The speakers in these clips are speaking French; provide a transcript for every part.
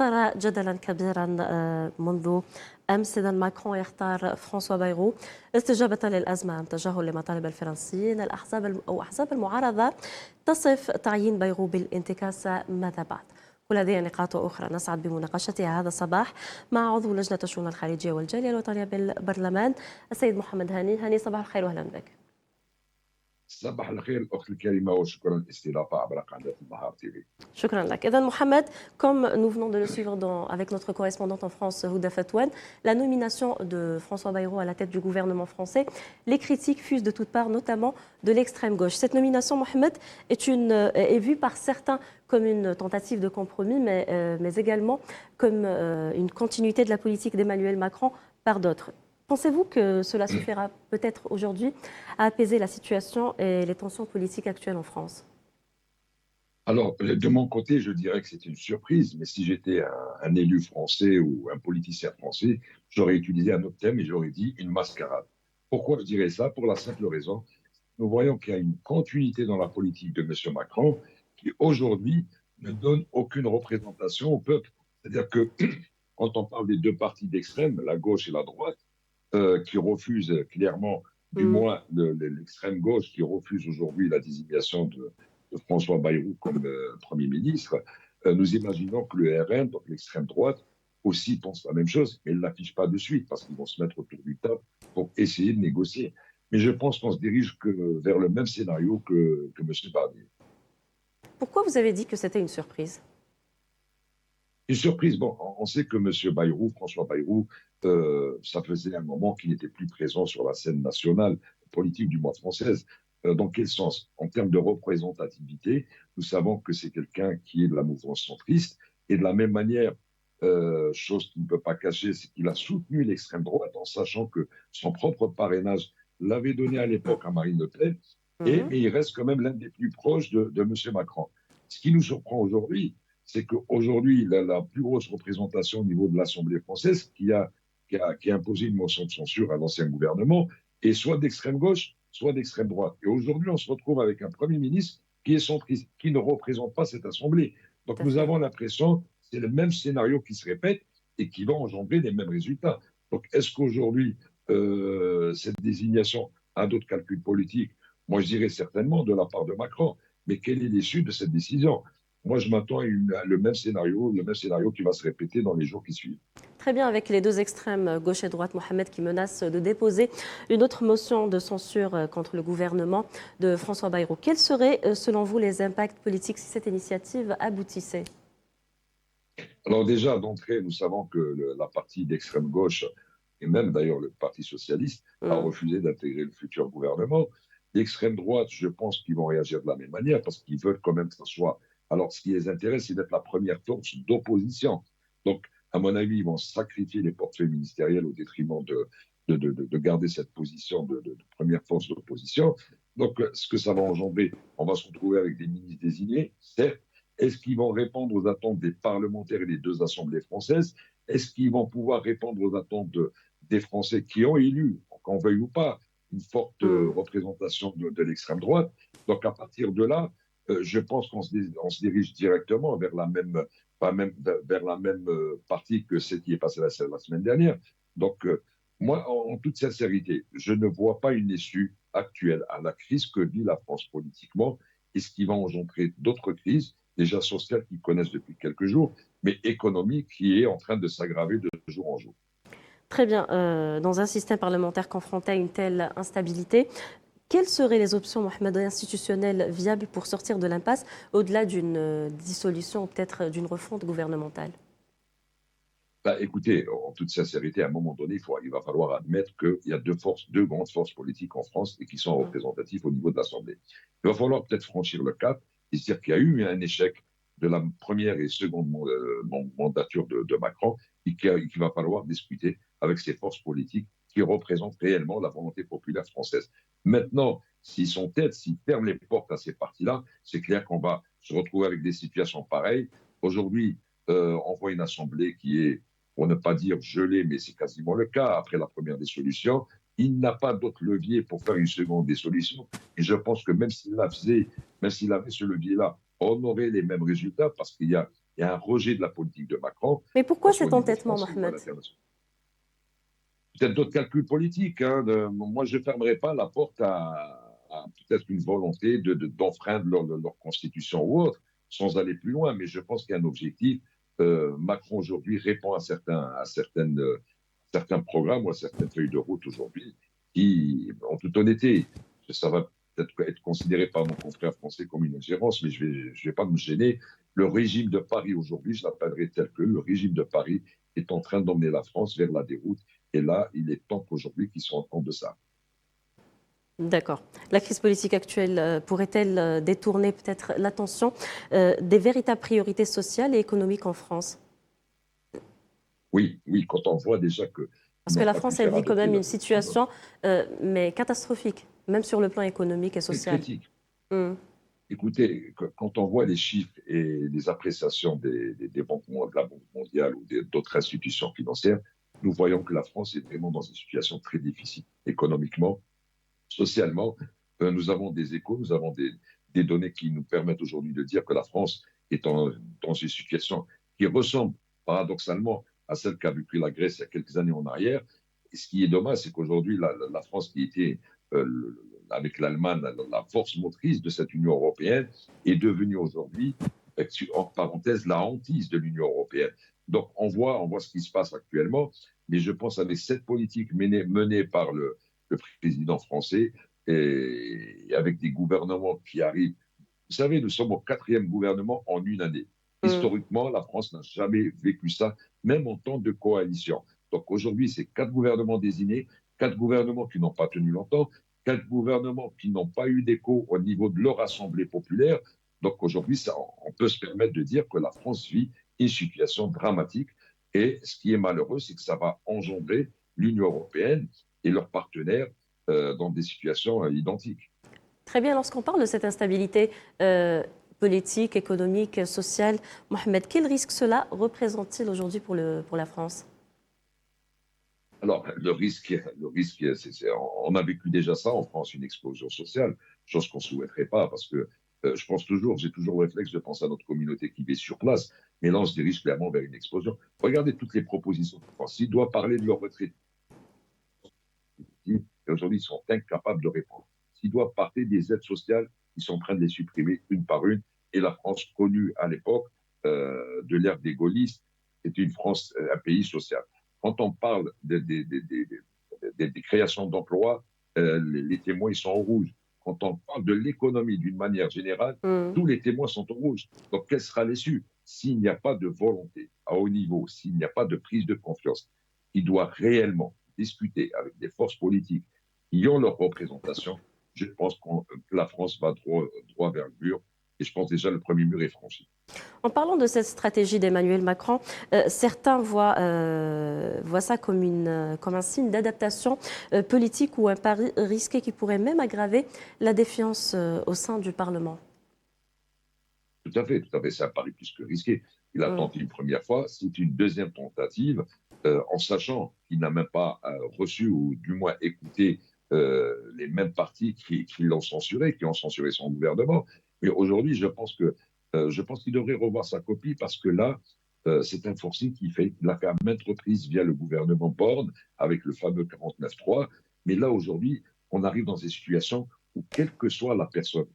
أثار جدلا كبيرا منذ أمس إذا ماكرون يختار فرانسوا بايرو استجابة للأزمة أم تجاهل لمطالب الفرنسيين. الأحزاب أو أحزاب المعارضة تصف تعيين بايرو بالانتكاسة. ماذا بعد؟ كل هذه نقاط أخرى نسعد بمناقشتها هذا الصباح مع عضو لجنة الشؤون الخارجية والجالية الوطنية بالبرلمان السيد محمد هاني. صباح الخير وأهلا بك. صباح الخير الأخت الكريمة وشكرا للاستضافة عبر قناة النهار تي في. Shukran lak. Eden Mohamed, comme nous venons de le suivre avec notre correspondante en France, Houda Fatouane, la nomination de François Bayrou à la tête du gouvernement français, les critiques fusent de toutes parts, notamment de l'extrême gauche. Cette nomination, Mohamed, est vue par certains comme une tentative de compromis, mais également comme une continuité de la politique d'Emmanuel Macron par d'autres. Pensez-vous que cela suffira peut-être aujourd'hui à apaiser la situation et les tensions politiques actuelles en France ? Alors, de mon côté, je dirais que c'est une surprise, mais si j'étais un élu français ou un politicien français, j'aurais utilisé un autre thème et j'aurais dit une mascarade. Pourquoi je dirais ça? Pour la simple raison, nous voyons qu'il y a une continuité dans la politique de M. Macron qui, aujourd'hui, ne donne aucune représentation au peuple. C'est-à-dire que quand on parle des deux partis d'extrême, la gauche et la droite, qui refusent clairement, du moins l'extrême gauche, qui refuse aujourd'hui la désignation de François Bayrou comme Premier ministre, nous imaginons que le RN, donc l'extrême droite, aussi pense la même chose, mais ils ne l'affichent pas de suite parce qu'ils vont se mettre autour du table pour essayer de négocier. Mais je pense qu'on se dirige vers le même scénario que M. Barnier. Pourquoi vous avez dit que c'était une surprise? Une surprise, bon, on sait que M. Bayrou, François Bayrou, ça faisait un moment qu'il n'était plus présent sur la scène nationale, politique du moins française. Dans quel sens? En termes de représentativité, nous savons que c'est quelqu'un qui est de la mouvance centriste, et de la même manière, chose qu'il ne peut pas cacher, c'est qu'il a soutenu l'extrême droite en sachant que son propre parrainage l'avait donné à l'époque à Marine Le Pen, mais il reste quand même l'un des plus proches de M. Macron. Ce qui nous surprend aujourd'hui, c'est qu'aujourd'hui, la plus grosse représentation au niveau de l'Assemblée française qui a imposé une motion de censure à l'ancien gouvernement est soit d'extrême gauche, soit d'extrême droite. Et aujourd'hui, on se retrouve avec un Premier ministre qui est centriste, qui ne représente pas cette Assemblée. Donc nous avons l'impression que c'est le même scénario qui se répète et qui va engendrer les mêmes résultats. Donc est-ce qu'aujourd'hui, cette désignation a d'autres calculs politiques? Moi, je dirais certainement de la part de Macron. Mais quelle est l'issue de cette décision? Moi, je m'attends à le même scénario qui va se répéter dans les jours qui suivent. Très bien, avec les deux extrêmes, gauche et droite, Mohamed, qui menacent de déposer une autre motion de censure contre le gouvernement de François Bayrou. Quels seraient, selon vous, les impacts politiques si cette initiative aboutissait? Alors déjà, d'entrée, nous savons que la partie d'extrême gauche, et même d'ailleurs le Parti socialiste, a refusé d'intégrer le futur gouvernement. L'extrême droite, je pense qu'ils vont réagir de la même manière parce qu'ils veulent quand même que ça soit... Alors, ce qui les intéresse, c'est d'être la première force d'opposition. Donc, à mon avis, ils vont sacrifier les portefeuilles ministériels au détriment de garder cette position de première force d'opposition. Donc, ce que ça va engendrer, on va se retrouver avec des ministres désignés, certes. Est-ce qu'ils vont répondre aux attentes des parlementaires et des deux assemblées françaises? Est-ce qu'ils vont pouvoir répondre aux attentes des Français qui ont élu, qu'on veuille ou pas, une forte représentation de l'extrême droite? Donc, à partir de là, je pense qu'on se dirige directement vers la même partie que celle qui est passée la semaine dernière. Donc, moi, en toute sincérité, je ne vois pas une issue actuelle à la crise que vit la France politiquement et ce qui va engendrer d'autres crises, déjà sociales qu'ils connaissent depuis quelques jours, mais économiques qui est en train de s'aggraver de jour en jour. Très bien. Dans un système parlementaire confronté à une telle instabilité, quelles seraient les options, Mohamed, institutionnelles viables pour sortir de l'impasse au-delà d'une dissolution ou peut-être d'une refonte gouvernementale? Écoutez, en toute sincérité, à un moment donné, il va falloir admettre qu'il y a deux grandes forces politiques en France et qui sont représentatives au niveau de l'Assemblée. Il va falloir peut-être franchir le cap et se dire qu'il y a eu un échec de la première et seconde mandature de Macron et qu'il va falloir discuter avec ces forces politiques qui représentent réellement la volonté populaire française. Maintenant, s'ils sont têtes, s'ils ferment les portes à ces partis-là, c'est clair qu'on va se retrouver avec des situations pareilles. Aujourd'hui, on voit une assemblée qui est, pour ne pas dire gelée, mais c'est quasiment le cas après la première dissolution. Il n'a pas d'autre levier pour faire une seconde dissolution. Et je pense que même s'il avait ce levier-là, on aurait les mêmes résultats parce qu'il y a Il y a un rejet de la politique de Macron, Mais que pourquoi ce soit au cet niveau entêtement, français ou à Mohamed? l'international. Peut-être d'autres calculs politiques. Hein, moi, je ne fermerai pas la porte à peut-être une volonté d'enfreindre leur constitution ou autre, sans aller plus loin. Mais je pense qu'il y a un objectif. Macron, aujourd'hui, répond certains programmes ou à certaines feuilles de route aujourd'hui qui, en toute honnêteté, ça va peut-être être considéré par nos confrères français comme une ingérence, mais je vais pas me gêner. Le régime de Paris aujourd'hui, je l'appellerai tel que le régime de Paris est en train d'emmener la France vers la déroute. Et là, il est temps qu'aujourd'hui qu'ils se rendent compte de ça. D'accord. La crise politique actuelle pourrait-elle détourner peut-être l'attention des véritables priorités sociales et économiques en France? Oui, oui, quand on voit déjà qu'ils Parce que n'ont la pas pu France, elle faire vit quand adopter même la une loi Egalim, situation mais catastrophique, même sur le plan économique et c'est social. critique. Hmm. Écoutez, quand on voit les chiffres et les appréciations des banques, de la Banque mondiale ou d'autres institutions financières, nous voyons que la France est vraiment dans une situation très difficile économiquement, socialement. Nous avons des échos, nous avons des données qui nous permettent aujourd'hui de dire que la France est dans une situation qui ressemble paradoxalement à celle qu'a vécu la Grèce il y a quelques années en arrière. Et ce qui est dommage, c'est qu'aujourd'hui, la France, qui était avec l'Allemagne la force motrice de cette Union européenne, est devenue aujourd'hui, en parenthèse, la hantise de l'Union européenne. Donc, on voit ce qui se passe actuellement, mais je pense avec cette politique menée par le président français, et avec des gouvernements qui arrivent. Vous savez, nous sommes au quatrième gouvernement en une année. Hmm. Historiquement, la France n'a jamais vécu ça, même en temps de coalition. Donc aujourd'hui, c'est 4 gouvernements désignés, 4 gouvernements qui n'ont pas tenu longtemps, 4 gouvernements qui n'ont pas eu d'écho au niveau de leur assemblée populaire. Donc aujourd'hui, on peut se permettre de dire que la France vit une situation dramatique. Et ce qui est malheureux, c'est que ça va engendrer l'Union européenne et leurs partenaires dans des situations identiques. Très bien, lorsqu'on parle de cette instabilité politique, économique, sociale, Mohamed, quel risque cela représente-t-il aujourd'hui pour la France? Alors, on a vécu déjà ça en France, une explosion sociale, chose qu'on ne souhaiterait pas, parce que j'ai toujours le réflexe de penser à notre communauté qui vit sur place, mais là, on se dirige clairement vers une explosion. Regardez toutes les propositions de France. S'ils doivent parler de leur retraite, et aujourd'hui, ils sont incapables de répondre. S'ils doivent parler des aides sociales, ils sont en train de les supprimer une par une. Et la France, connue à l'époque de l'ère des gaullistes, c'était une France, un pays social. Quand on parle des créations d'emplois, les témoins ils sont en rouge. Quand on parle de l'économie d'une manière générale, Hmm. tous les témoins sont en rouge. Donc, quelle sera l'issue? S'il n'y a pas de volonté à haut niveau, s'il n'y a pas de prise de confiance, il doit réellement discuter avec des forces politiques qui ont leur représentation, je pense que la France va droit vers le mur. Et je pense déjà que le premier mur est franchi. En parlant de cette stratégie d'Emmanuel Macron, certains voient ça comme un signe d'adaptation politique ou un pari risqué qui pourrait même aggraver la défiance au sein du Parlement. Tout à fait, tout à fait. C'est un pari plus que risqué. Il a Hmm. tenté une première fois, c'est une deuxième tentative, en sachant qu'il n'a même pas reçu ou du moins écouté les mêmes partis qui l'ont censuré, qui ont censuré son gouvernement. Mais aujourd'hui, je pense qu'il devrait revoir sa copie parce que là, c'est un forcing qu'il a fait à maintes reprises via le gouvernement Borne avec le fameux 49.3. Mais là, aujourd'hui, on arrive dans des situations où, quelle que soit la personne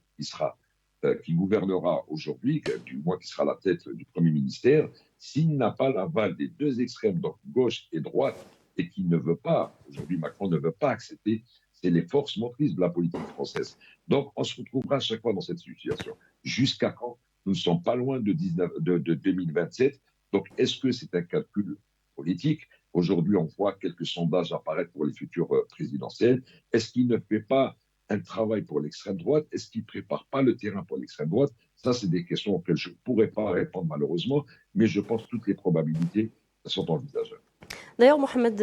qui gouvernera aujourd'hui, du moins qui sera à la tête du Premier ministère, s'il n'a pas l'aval des deux extrêmes, donc gauche et droite, et qui ne veut pas, aujourd'hui Macron ne veut pas accepter, c'est les forces motrices de la politique française. Donc on se retrouvera à chaque fois dans cette situation. Jusqu'à quand? Nous ne sommes pas loin de 2027. Donc est-ce que c'est un calcul politique? Aujourd'hui, on voit quelques sondages apparaître pour les futures présidentielles. Est-ce qu'il ne fait pas un travail pour l'extrême droite? Est-ce qu'il ne prépare pas le terrain pour l'extrême droite? Ça, c'est des questions auxquelles je ne pourrais pas répondre malheureusement, mais je pense que toutes les probabilités sont envisageables. D'ailleurs, Mohamed,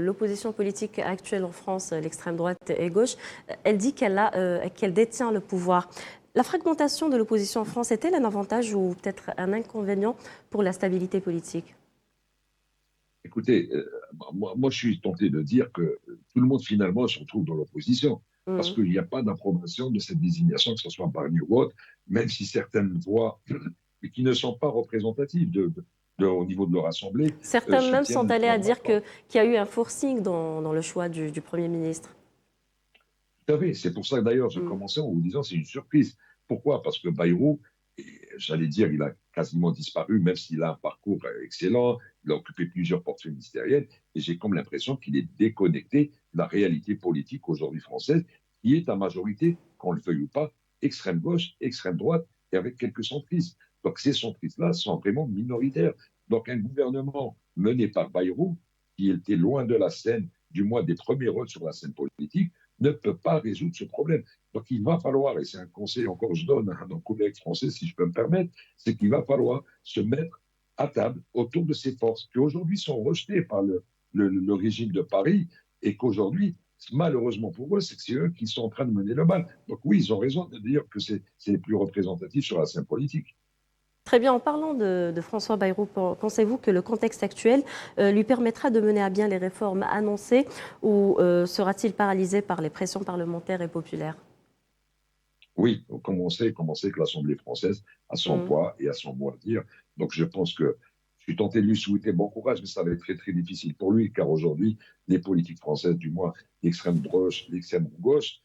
l'opposition politique actuelle en France, l'extrême droite et gauche, elle dit qu'elle détient le pouvoir. La fragmentation de l'opposition en France est-elle un avantage ou peut-être un inconvénient pour la stabilité politique? Écoutez, moi, je suis tenté de dire que tout le monde finalement se retrouve dans l'opposition parce Hmm. qu'il n'y a pas d'approbation de cette désignation, que ce soit par ou autre, même si certaines voix mais qui ne sont pas représentatives au niveau de leur assemblée, Certains même sont soutiennent allés la à dire droite. qu'il y a eu un forcing dans le choix du Premier ministre. Tout à fait. C'est pour ça que d'ailleurs, je Mm. commençais en vous disant c'est une surprise. Pourquoi? Parce que Bayrou, j'allais dire, il a quasiment disparu, même s'il a un parcours excellent, il a occupé plusieurs portefeuilles ministériels, et j'ai comme l'impression qu'il est déconnecté de la réalité politique aujourd'hui française, qui est à majorité, qu'on le veuille ou pas, extrême gauche, extrême droite, et avec quelques centristes. Donc ces centristes-là sont vraiment minoritaires. Donc un gouvernement mené par Bayrou, qui était loin de la scène, du moins des premiers rôles sur la scène politique, ne peut pas résoudre ce problème. Donc il va falloir, et c'est un conseil encore que je donne à nos collègues français, si je peux me permettre, c'est qu'il va falloir se mettre à table autour de ces forces qui aujourd'hui sont rejetées par le régime de Paris et qu'aujourd'hui, malheureusement pour eux, c'est que c'est eux qui sont en train de mener le bal. Donc oui, ils ont raison de dire que c'est les plus représentatifs sur la scène politique. Très bien, en parlant de François Bayrou, pensez-vous que le contexte actuel lui permettra de mener à bien les réformes annoncées ou sera-t-il paralysé par les pressions parlementaires et populaires? Oui, comme on sait que l'Assemblée française a son Mm. poids et a son mot à dire. Donc je pense que je suis tenté de lui souhaiter bon courage, mais ça va être très très difficile pour lui, car aujourd'hui, les politiques françaises, du moins l'extrême droite, l'extrême gauche,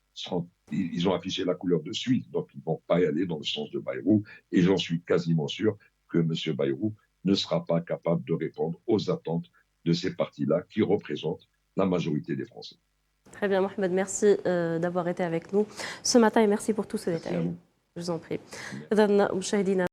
ils ont affiché la couleur de suite, donc ils ne vont pas y aller dans le sens de Bayrou, et j'en suis quasiment sûr que M. Bayrou ne sera pas capable de répondre aux attentes de ces partis-là qui représentent la majorité des Français. Très bien, Mohamed, merci d'avoir été avec nous ce matin et merci pour tous ces Merci à détails. vous. Je vous en prie. Merci. إذن مشاهدينا